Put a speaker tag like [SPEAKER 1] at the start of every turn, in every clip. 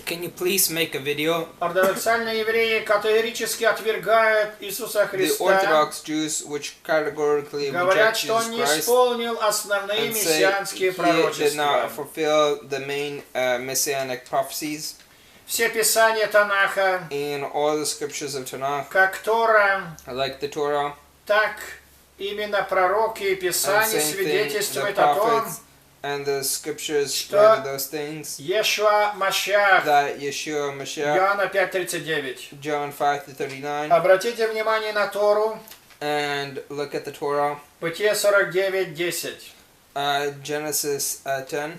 [SPEAKER 1] Can you please make a video?
[SPEAKER 2] Ортодоксальные евреи категорически отвергают Иисуса
[SPEAKER 1] The
[SPEAKER 2] Христа,
[SPEAKER 1] Orthodox Jews, which categorically
[SPEAKER 2] говорят,
[SPEAKER 1] reject
[SPEAKER 2] что
[SPEAKER 1] Jesus
[SPEAKER 2] Он не
[SPEAKER 1] Christ
[SPEAKER 2] исполнил основные
[SPEAKER 1] and say
[SPEAKER 2] мессианские
[SPEAKER 1] he did
[SPEAKER 2] пророчества.
[SPEAKER 1] not fulfill the main messianic prophecies
[SPEAKER 2] Все писания Танаха,
[SPEAKER 1] in all the scriptures of Tanakh,
[SPEAKER 2] как Тора,
[SPEAKER 1] like the Torah,
[SPEAKER 2] так именно пророки и
[SPEAKER 1] and
[SPEAKER 2] Писания
[SPEAKER 1] same thing, the
[SPEAKER 2] свидетельствуют о том,
[SPEAKER 1] prophets and the scriptures
[SPEAKER 2] что
[SPEAKER 1] spread those things,
[SPEAKER 2] Иешуа Машиах,
[SPEAKER 1] that Yeshua Mashiach,
[SPEAKER 2] Иоанна 5:39.
[SPEAKER 1] John 5-39,
[SPEAKER 2] Обратите внимание на Тору,
[SPEAKER 1] and look at the Torah,
[SPEAKER 2] Бытие 49:10.
[SPEAKER 1] Genesis 10,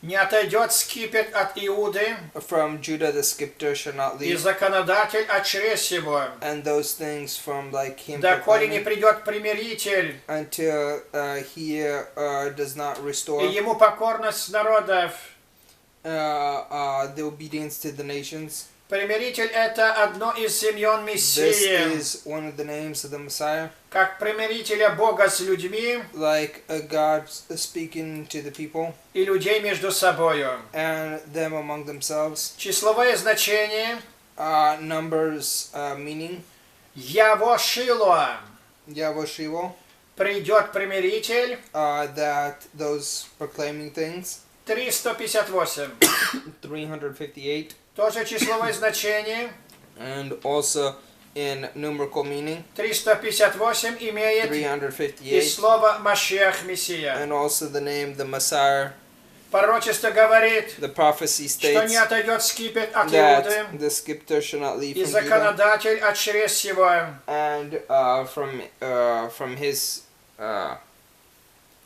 [SPEAKER 2] Не отойдет скипетр от Иуды,
[SPEAKER 1] from Judah the scepter shall not
[SPEAKER 2] и
[SPEAKER 1] leave,
[SPEAKER 2] законодатель от чресл его,
[SPEAKER 1] and those things from like him
[SPEAKER 2] доколе не
[SPEAKER 1] proclaiming,
[SPEAKER 2] придет примиритель,
[SPEAKER 1] until he does not
[SPEAKER 2] и
[SPEAKER 1] restore
[SPEAKER 2] ему покорность народов.
[SPEAKER 1] the obedience to the nations.
[SPEAKER 2] Примиритель — это одно из имен
[SPEAKER 1] This
[SPEAKER 2] Мессии,
[SPEAKER 1] is one of the names of the Messiah,
[SPEAKER 2] как примирителя Бога с людьми
[SPEAKER 1] like a God speaking to the people
[SPEAKER 2] и людей между собою.
[SPEAKER 1] and them among themselves.
[SPEAKER 2] Числовое значение
[SPEAKER 1] Numbers meaning
[SPEAKER 2] Явошилуа.
[SPEAKER 1] Yavoshivo,
[SPEAKER 2] Придет примиритель.
[SPEAKER 1] that those proclaiming things.
[SPEAKER 2] 358.
[SPEAKER 1] 358,
[SPEAKER 2] Тоже числовое значение.
[SPEAKER 1] and also in numerical meaning
[SPEAKER 2] 358 имеет и
[SPEAKER 1] 358,
[SPEAKER 2] слово Машиах Мессия.
[SPEAKER 1] and also the name the Messiah.
[SPEAKER 2] Пророчество говорит,
[SPEAKER 1] The prophecy
[SPEAKER 2] что не
[SPEAKER 1] states
[SPEAKER 2] отойдет скипетр от Иуды,
[SPEAKER 1] that the scepter shall not leave
[SPEAKER 2] и
[SPEAKER 1] from Judah,
[SPEAKER 2] законодатель от чресл его.
[SPEAKER 1] and from his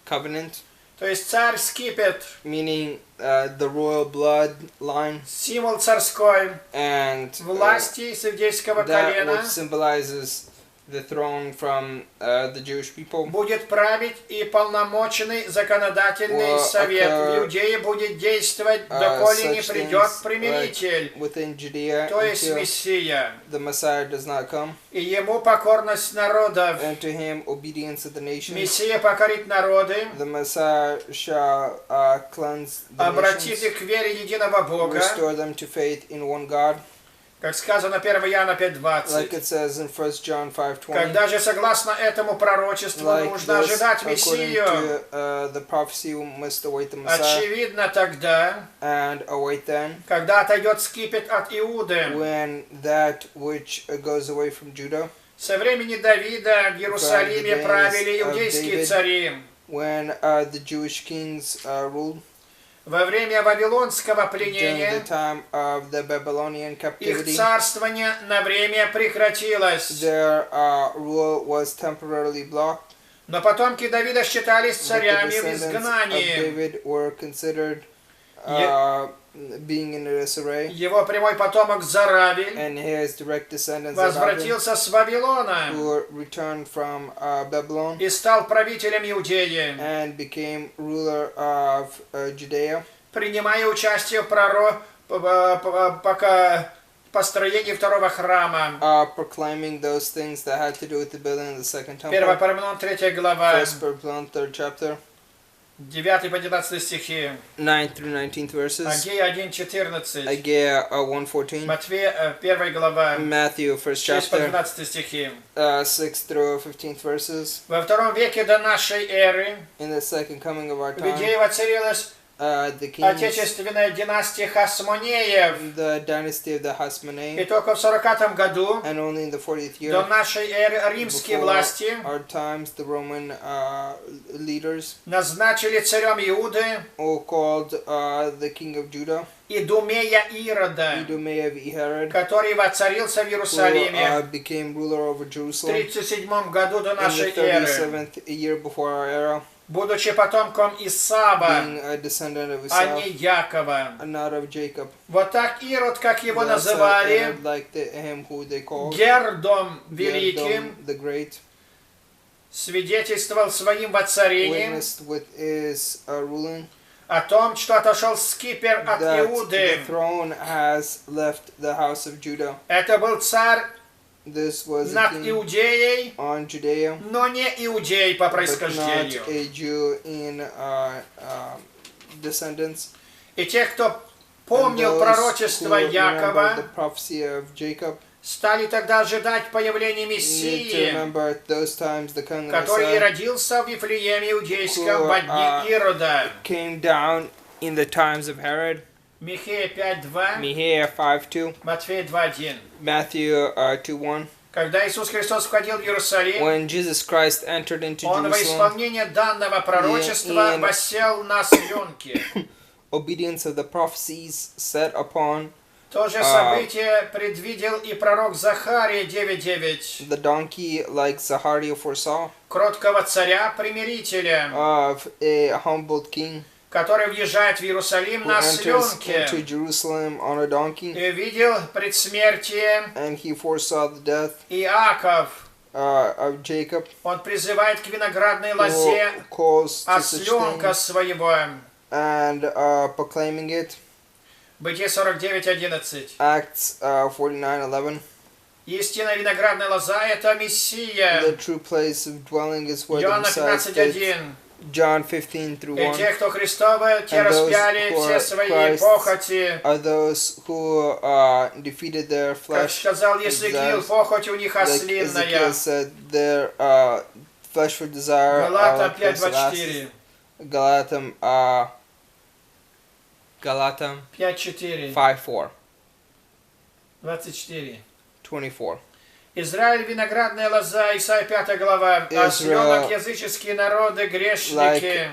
[SPEAKER 1] covenant,
[SPEAKER 2] То есть царь скипетр,
[SPEAKER 1] meaning the royal bloodline,
[SPEAKER 2] символ царской
[SPEAKER 1] and
[SPEAKER 2] власти севдейского
[SPEAKER 1] that
[SPEAKER 2] колена,
[SPEAKER 1] which symbolizes the throne from the Jewish people,
[SPEAKER 2] будет править, и полномочный законодательный
[SPEAKER 1] Will
[SPEAKER 2] совет в
[SPEAKER 1] occur,
[SPEAKER 2] Иудее будет действовать, доколе не
[SPEAKER 1] such
[SPEAKER 2] придет
[SPEAKER 1] things
[SPEAKER 2] примиритель,
[SPEAKER 1] within Judea,
[SPEAKER 2] то есть
[SPEAKER 1] until
[SPEAKER 2] Мессия,
[SPEAKER 1] the Messiah does not come,
[SPEAKER 2] и ему покорность народов.
[SPEAKER 1] and to him obedience of the nations.
[SPEAKER 2] Мессия покорит народы,
[SPEAKER 1] The Messiah shall cleanse the
[SPEAKER 2] обратит
[SPEAKER 1] nations,
[SPEAKER 2] их к вере единого Бога,
[SPEAKER 1] restore them to faith in one God,
[SPEAKER 2] как сказано 1 Иоанна
[SPEAKER 1] like
[SPEAKER 2] 5:20.
[SPEAKER 1] it says in 1 John 5:20.
[SPEAKER 2] Когда же согласно этому пророчеству
[SPEAKER 1] Like
[SPEAKER 2] нужно
[SPEAKER 1] this,
[SPEAKER 2] ожидать
[SPEAKER 1] according
[SPEAKER 2] Мессию,
[SPEAKER 1] to the prophecy, we must await the Messiah,
[SPEAKER 2] очевидно тогда,
[SPEAKER 1] and await then,
[SPEAKER 2] когда отойдет скипетр от Иуды.
[SPEAKER 1] when that which goes away from Judah,
[SPEAKER 2] Со времени Давида в Иерусалиме правили иудейские
[SPEAKER 1] David,
[SPEAKER 2] цари.
[SPEAKER 1] when the Jewish kings ruled,
[SPEAKER 2] Во время вавилонского
[SPEAKER 1] during the
[SPEAKER 2] пленения
[SPEAKER 1] time of the Babylonian
[SPEAKER 2] их
[SPEAKER 1] captivity,
[SPEAKER 2] царствование на время прекратилось.
[SPEAKER 1] their rule was temporarily blocked.
[SPEAKER 2] Но потомки Давида считались
[SPEAKER 1] But the
[SPEAKER 2] царями в
[SPEAKER 1] descendants of
[SPEAKER 2] изгнании.
[SPEAKER 1] David were considered being in disarray,
[SPEAKER 2] Его прямой потомок Заравель
[SPEAKER 1] and his direct descendants Zerubbabel,
[SPEAKER 2] возвратился с Вавилона
[SPEAKER 1] who returned from Babylon
[SPEAKER 2] и стал правителем Иудеи,
[SPEAKER 1] and became ruler of Judea,
[SPEAKER 2] принимая участие в построении второго храма.
[SPEAKER 1] proclaiming those things that had to do with the building of the second
[SPEAKER 2] 1
[SPEAKER 1] temple.
[SPEAKER 2] Парменон 3 глава,
[SPEAKER 1] 1 Babylon 3rd chapter,
[SPEAKER 2] 9 по 19 стихи,
[SPEAKER 1] 9 through 19 verses,
[SPEAKER 2] Агея 1:14,
[SPEAKER 1] Agea 1:14,
[SPEAKER 2] Матфея 1 глава,
[SPEAKER 1] Matthew 1st
[SPEAKER 2] 6 по
[SPEAKER 1] chapter,
[SPEAKER 2] 12 стихи.
[SPEAKER 1] 6 through 15 verses.
[SPEAKER 2] Во втором веке до нашей эры
[SPEAKER 1] In the second coming of our
[SPEAKER 2] в
[SPEAKER 1] time,
[SPEAKER 2] Иудее воцарилась
[SPEAKER 1] the kings,
[SPEAKER 2] отечественная династия Хасмонеев.
[SPEAKER 1] the dynasty of the
[SPEAKER 2] И
[SPEAKER 1] Hasmonean,
[SPEAKER 2] только в 40 году
[SPEAKER 1] and only in the 40th
[SPEAKER 2] до
[SPEAKER 1] year,
[SPEAKER 2] нашей эры римские
[SPEAKER 1] before
[SPEAKER 2] власти
[SPEAKER 1] our times, the Roman leaders,
[SPEAKER 2] назначили царем Иуды
[SPEAKER 1] all called the king of Judah,
[SPEAKER 2] Идумея Ирода,
[SPEAKER 1] Idumea of Herod,
[SPEAKER 2] который воцарился в
[SPEAKER 1] who
[SPEAKER 2] Иерусалиме
[SPEAKER 1] became ruler over
[SPEAKER 2] в
[SPEAKER 1] Jerusalem
[SPEAKER 2] 37 году до
[SPEAKER 1] in the
[SPEAKER 2] нашей эры,
[SPEAKER 1] 37th year before our era,
[SPEAKER 2] будучи потомком Исава,
[SPEAKER 1] being a descendant of
[SPEAKER 2] а
[SPEAKER 1] Esau,
[SPEAKER 2] не Якова.
[SPEAKER 1] and not of Jacob.
[SPEAKER 2] Вот так Ирод, как его
[SPEAKER 1] Thus,
[SPEAKER 2] называли,
[SPEAKER 1] Herod, like him who they called
[SPEAKER 2] Гердом Великим,
[SPEAKER 1] Edom the Great,
[SPEAKER 2] свидетельствовал своим воцарением
[SPEAKER 1] witnessed with his ruling
[SPEAKER 2] о том, что отошел скипетр от
[SPEAKER 1] that
[SPEAKER 2] Иуды.
[SPEAKER 1] the throne has left the house of Judah.
[SPEAKER 2] Это был царь
[SPEAKER 1] This was a
[SPEAKER 2] над
[SPEAKER 1] king
[SPEAKER 2] Иудеей,
[SPEAKER 1] on Judea,
[SPEAKER 2] но не иудей по
[SPEAKER 1] but not
[SPEAKER 2] происхождению.
[SPEAKER 1] a Jew in descendants.
[SPEAKER 2] И те, кто помнил
[SPEAKER 1] those
[SPEAKER 2] пророчество
[SPEAKER 1] who remembered
[SPEAKER 2] Якова,
[SPEAKER 1] the prophecy of Jacob
[SPEAKER 2] стали тогда ожидать появления
[SPEAKER 1] need to
[SPEAKER 2] Мессии,
[SPEAKER 1] remember at those times the coming
[SPEAKER 2] который и
[SPEAKER 1] Messiah
[SPEAKER 2] родился в Вифлееме Иудейском во дни Ирода.
[SPEAKER 1] came down in the times of Herod.
[SPEAKER 2] Михея 5.2,
[SPEAKER 1] Mihaiah 5:2,
[SPEAKER 2] Матфея 2.1.
[SPEAKER 1] Matthew 2:1.
[SPEAKER 2] Когда Иисус Христос входил в Иерусалим,
[SPEAKER 1] When Jesus Christ entered into
[SPEAKER 2] Он во
[SPEAKER 1] Jerusalem,
[SPEAKER 2] исполнение данного пророчества
[SPEAKER 1] in-
[SPEAKER 2] воссел на свенке.
[SPEAKER 1] obedience of the prophecies set upon
[SPEAKER 2] То же событие предвидел и пророк Захария 9.9.
[SPEAKER 1] the donkey, like Zachariah foresaw,
[SPEAKER 2] Кроткого царя-примирителя,
[SPEAKER 1] of a humbled king
[SPEAKER 2] который въезжает в Иерусалим
[SPEAKER 1] who
[SPEAKER 2] на
[SPEAKER 1] enters
[SPEAKER 2] свенке.
[SPEAKER 1] into Jerusalem on a donkey,
[SPEAKER 2] И видел предсмертие
[SPEAKER 1] and he foresaw the death
[SPEAKER 2] Иаков.
[SPEAKER 1] of Jacob,
[SPEAKER 2] Он призывает к виноградной
[SPEAKER 1] who
[SPEAKER 2] лозе
[SPEAKER 1] calls to such
[SPEAKER 2] осленка
[SPEAKER 1] things,
[SPEAKER 2] своего.
[SPEAKER 1] and proclaiming it.
[SPEAKER 2] Бытие 49.11.
[SPEAKER 1] Acts 49:11.
[SPEAKER 2] Истинная виноградная лоза — это Мессия.
[SPEAKER 1] The true place of dwelling is where the
[SPEAKER 2] Иоанна
[SPEAKER 1] Messiah stays.
[SPEAKER 2] 15.1.
[SPEAKER 1] John 15:1.
[SPEAKER 2] И те, кто Христовы, те
[SPEAKER 1] And those
[SPEAKER 2] распяли
[SPEAKER 1] who
[SPEAKER 2] все
[SPEAKER 1] are
[SPEAKER 2] свои
[SPEAKER 1] Christ's
[SPEAKER 2] похоти.
[SPEAKER 1] are those who defeated their
[SPEAKER 2] Как
[SPEAKER 1] flesh.
[SPEAKER 2] сказал Езекииль,
[SPEAKER 1] desires.
[SPEAKER 2] похоть у них
[SPEAKER 1] Like
[SPEAKER 2] ослинная.
[SPEAKER 1] Ezekiel said, their fleshful desire
[SPEAKER 2] Галата
[SPEAKER 1] like this last.
[SPEAKER 2] 5.24.
[SPEAKER 1] Galatam
[SPEAKER 2] 5.4.
[SPEAKER 1] 5:4,
[SPEAKER 2] 24.
[SPEAKER 1] 24.
[SPEAKER 2] Израиль виноградная лоза, Исайя 5 глава.
[SPEAKER 1] Israel,
[SPEAKER 2] Осленок языческие народы,
[SPEAKER 1] Like
[SPEAKER 2] грешники.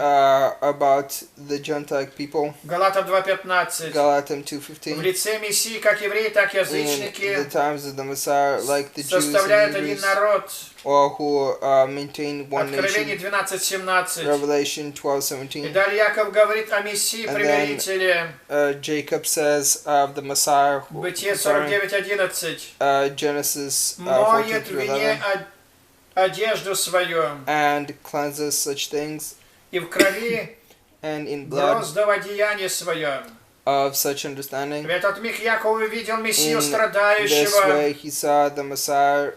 [SPEAKER 1] about the Gentile people.
[SPEAKER 2] Галатам 2.15.
[SPEAKER 1] Galatam
[SPEAKER 2] В
[SPEAKER 1] 2:15.
[SPEAKER 2] лице Мессии, как евреи, так и
[SPEAKER 1] In the
[SPEAKER 2] язычники,
[SPEAKER 1] times of the Messiah, like the Jews
[SPEAKER 2] составляют
[SPEAKER 1] and
[SPEAKER 2] один
[SPEAKER 1] Hebrews,
[SPEAKER 2] народ.
[SPEAKER 1] or who maintain one
[SPEAKER 2] Откровение
[SPEAKER 1] nation.
[SPEAKER 2] 12.17.
[SPEAKER 1] Revelation
[SPEAKER 2] И
[SPEAKER 1] 12:17.
[SPEAKER 2] далее Яков говорит о Мессии,
[SPEAKER 1] And
[SPEAKER 2] примирителе.
[SPEAKER 1] Jacob says of the Messiah,
[SPEAKER 2] Бытие
[SPEAKER 1] sorry,
[SPEAKER 2] 49.11.
[SPEAKER 1] Genesis
[SPEAKER 2] Моет в
[SPEAKER 1] 14:11,
[SPEAKER 2] вине одежду свою,
[SPEAKER 1] and cleanses such things,
[SPEAKER 2] и в крови
[SPEAKER 1] and in blood
[SPEAKER 2] бронзового одеяния свое.
[SPEAKER 1] of such
[SPEAKER 2] В
[SPEAKER 1] understanding.
[SPEAKER 2] этот миг Яков увидел Мессию
[SPEAKER 1] In this
[SPEAKER 2] страдающего,
[SPEAKER 1] way he saw the Messiah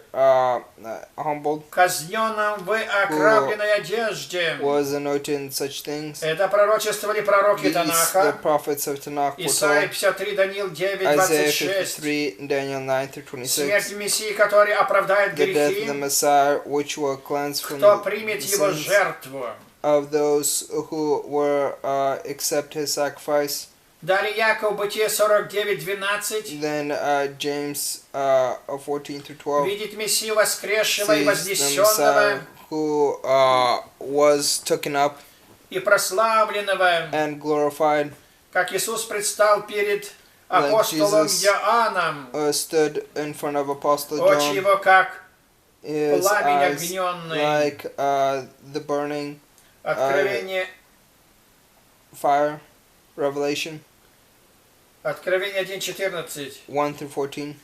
[SPEAKER 1] humbled,
[SPEAKER 2] казненным в окровавленной одежде.
[SPEAKER 1] was anointed in such things.
[SPEAKER 2] Это пророчествовали пророки
[SPEAKER 1] These the
[SPEAKER 2] Танаха.
[SPEAKER 1] prophets of Tanakh
[SPEAKER 2] Исайя
[SPEAKER 1] foretold.
[SPEAKER 2] 53, Даниил 9,
[SPEAKER 1] Isaiah
[SPEAKER 2] 26.
[SPEAKER 1] 53, Daniel 9-26.
[SPEAKER 2] Смерть Мессии, который оправдает
[SPEAKER 1] The death of the
[SPEAKER 2] грехи,
[SPEAKER 1] Messiah, which will cleanse from
[SPEAKER 2] кто
[SPEAKER 1] the
[SPEAKER 2] примет его
[SPEAKER 1] sins
[SPEAKER 2] жертву.
[SPEAKER 1] of those who were accept his sacrifice.
[SPEAKER 2] Далее Яков, Бытие 49:12,
[SPEAKER 1] Then James 14-12
[SPEAKER 2] видит Мессию воскресшего и
[SPEAKER 1] sees the
[SPEAKER 2] вознесенного
[SPEAKER 1] Messiah who was taken up
[SPEAKER 2] и прославленного,
[SPEAKER 1] and glorified,
[SPEAKER 2] как Иисус предстал перед апостолом
[SPEAKER 1] Jesus,
[SPEAKER 2] Иоанном,
[SPEAKER 1] stood in front of Apostle
[SPEAKER 2] очи
[SPEAKER 1] John.
[SPEAKER 2] его как
[SPEAKER 1] His
[SPEAKER 2] пламень
[SPEAKER 1] eyes
[SPEAKER 2] огненный.
[SPEAKER 1] like the burning
[SPEAKER 2] Откровение
[SPEAKER 1] fire. Revelation
[SPEAKER 2] Откровение 1:14.
[SPEAKER 1] 1-14.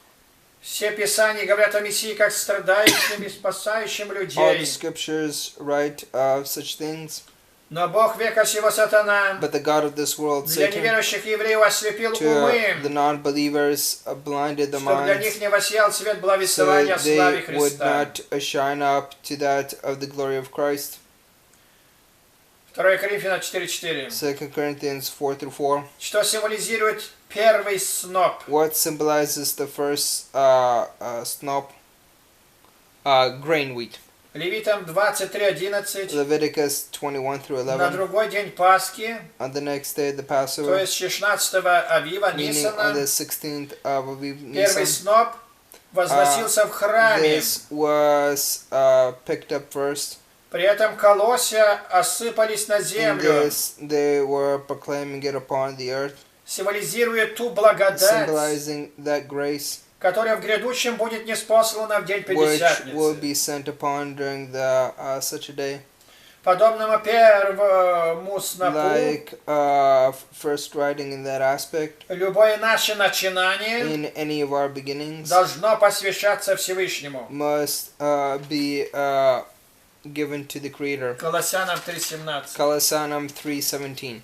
[SPEAKER 2] Все Писания говорят о Мессии как страдающем и спасающем
[SPEAKER 1] All the
[SPEAKER 2] людей.
[SPEAKER 1] scriptures write of such things,
[SPEAKER 2] Но Бог века сего сатана
[SPEAKER 1] but the God of this world,
[SPEAKER 2] для
[SPEAKER 1] Satan,
[SPEAKER 2] неверующих евреев ослепил
[SPEAKER 1] to the
[SPEAKER 2] умы,
[SPEAKER 1] non-believers blinded the
[SPEAKER 2] чтобы для них
[SPEAKER 1] minds,
[SPEAKER 2] не воссиял свет
[SPEAKER 1] so
[SPEAKER 2] благовествования о славе
[SPEAKER 1] they would
[SPEAKER 2] Христа.
[SPEAKER 1] not shine up to that of the glory of Christ.
[SPEAKER 2] 2 Коринфянам 4:4.
[SPEAKER 1] 2 Corinthians 4-4.
[SPEAKER 2] Что символизирует первый сноп?
[SPEAKER 1] What symbolizes the first snop? Grain wheat.
[SPEAKER 2] Левитам 23:11.
[SPEAKER 1] Leviticus
[SPEAKER 2] На
[SPEAKER 1] 21-11.
[SPEAKER 2] другой день Пасхи,
[SPEAKER 1] On the next day, the
[SPEAKER 2] то
[SPEAKER 1] Passover,
[SPEAKER 2] есть 16 Авива,
[SPEAKER 1] meaning on the
[SPEAKER 2] Нисана,
[SPEAKER 1] 16th of Aviv
[SPEAKER 2] первый
[SPEAKER 1] Nisan,
[SPEAKER 2] сноп возносился в храме.
[SPEAKER 1] this was picked up first.
[SPEAKER 2] При этом колосья осыпались на
[SPEAKER 1] In
[SPEAKER 2] землю,
[SPEAKER 1] this, they were proclaiming it upon the earth,
[SPEAKER 2] символизируя ту благодать,
[SPEAKER 1] symbolizing that grace
[SPEAKER 2] которая в грядущем будет ниспослана в день
[SPEAKER 1] which will
[SPEAKER 2] Пятидесятницы.
[SPEAKER 1] be sent upon during the such a day.
[SPEAKER 2] Подобному первому снопу,
[SPEAKER 1] Like first writing in that aspect,
[SPEAKER 2] любое наше начинание
[SPEAKER 1] in any of our beginnings
[SPEAKER 2] должно посвящаться Всевышнему.
[SPEAKER 1] must be given to the Creator.
[SPEAKER 2] Колоссянам 3:17.
[SPEAKER 1] Colossanum 3:17.